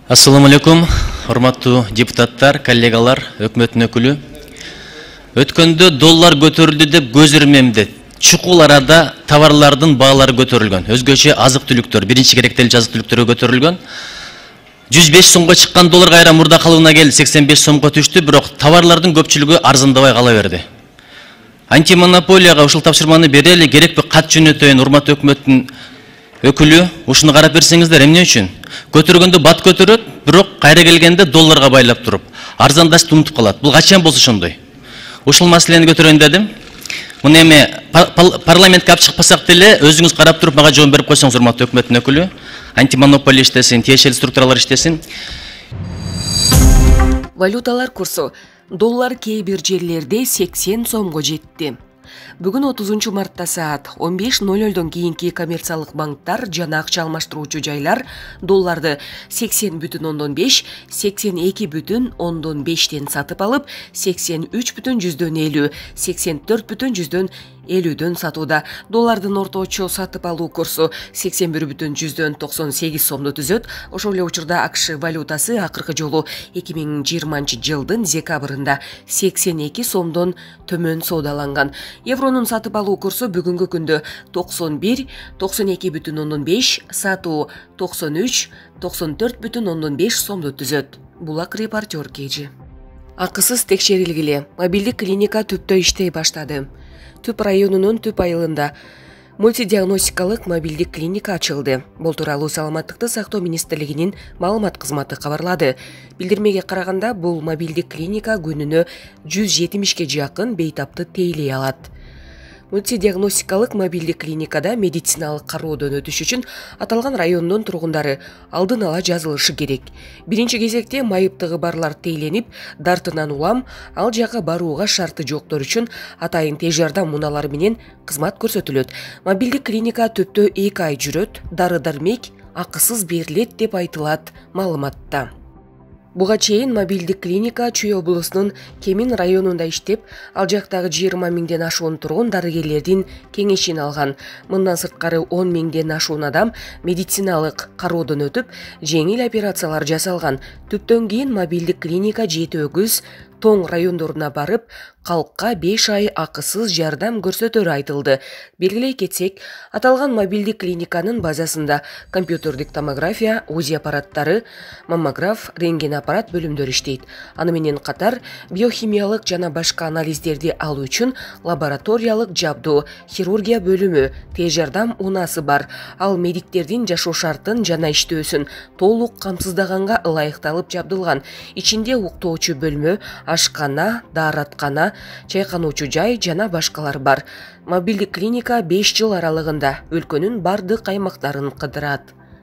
Assalamu алейкум, урматтуу депутаттар, коллегалар, өкмөттүн өкүлү. Өткөндө доллар көтөрүлдү деп көз ирмемде. Чукул арада товарлардын баалары көтөрүлгөн. Өзгөчө азык-түлүктөр, биринчи керектелүү азык-түлүктөр көтөрүлгөн. 105 сомго чыккан доллар кайра мурда калыбына келди, 85 сомго түштү, бирок товарлардын көпчүлүгү арзандабай кала берди. Антимонополияга ушул тапшырманы берели, керекпи кат жөнөтөйүн, урматтуу өкмөттүн өкүлү, ушуну карап берсеңиздер, эмне үчүн? Көтөргөндө бат көтөрөт, бирок кайра келгенде долларга байлап туруп, арзандашты унутуп калат. Бул качан болсо ошондой. Ушул маселени көтөрөйүн дедим. Муну эми парламентке алып чыкпасак деле, өзүңүз карап туруп мага жооп берип койсоңуз, урматтуу өкмөттүн өкүлү. Антимонополия иштесин, тиешелүү структуралар иштесин. Валюталар курсу. Доллар кээ бир жерлерде 80 сомго жетти. Бүгүн 30 мартта саат 15:00 кийинки коммерциялык банктар жана акча алмаштыруучу жайлар долларды 80,5, 82,5 сатып алып, 83,50, 84,50 сатууда. Доллардын орточо сатып алуу курсу 81,98 сомду түзөт. Ошол эле учурда АКШ валютасы акыркы жолу 2020 жылдын декабрында 82 сомдон төмөн соодаланган. Евронун сатып алуу курсу бүгүнкү күндө 91, 92,5, сатуу 93, 94,5 сомду түзөт. Булак репортер кежи. Акысыз текшерилгиле. Мобилдик клиника Түптө иштей баштады. Түп районунун Түп айылында мультидиагностикалык мобилдик клиника ачылды. Бул тууралуу Саламаттыкты сактоо министрлигинин маалымат кызматы кабарлады. Билдирмеге караганда, бул мобилдик клиника күнүнө 170ге жакын бейтапты тейлей алат. Мультидиагностикалык мобилдик клиникада медициналык кароодон өтүш үчүн аталган райондун тургундары алдын ала жазылышы керек. Биринчи кезекте майыптыгы барлар тейленип, дартынан улам, ал жакка барууга шарты жоктор үчүн атайын тез жардам унаалары менен кызмат көрсөтүлөт. Мобилдик клиника Түптө 2 ай жүрөт, дары-дармек акысыз берилет деп айтылат маалыматта. Буга чейин мобилдик клиника Чүй облусунун Кемин районунда иштеп, ал жактагы 20 миңден ашуун тургун дарыгерлердин кеңешин алган. Мындан сырткары 10 миңден ашуун адам медициналык кароодон өтүп, жеңил операциялар жасалган. Түптөн кийин мобилдик клиника Жети Өгүз, Тоң райондоруна барып, калкка 5 ай акысыз жардам көрсөтөрү айтылды. Белгилей кетсек, аталган мобилдик клиниканын базасында компьютердик томография, УЗИ аппараттары, маммограф, рентген аппарат бөлүмдөрү иштейт. Аны менен катар биохимиялык жана башка анализдерди алуу үчүн лабораториялык жабдуу, хирургия бөлүмү, тез жардам унаасы бар. Ал медиктердин жашоо шартын жана иштөөсүн толук камсыздаганга ылайыкталып жабдылган. Ичинде уктоочу бөлмө, ашкана, даараткана, чайкануучу жай жана башкалар бар. Мобилдик клиника 5 жыл аралыгында өлкөнүн бардык аймактарын кыдырат.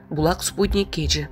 Булак Спутник кежи.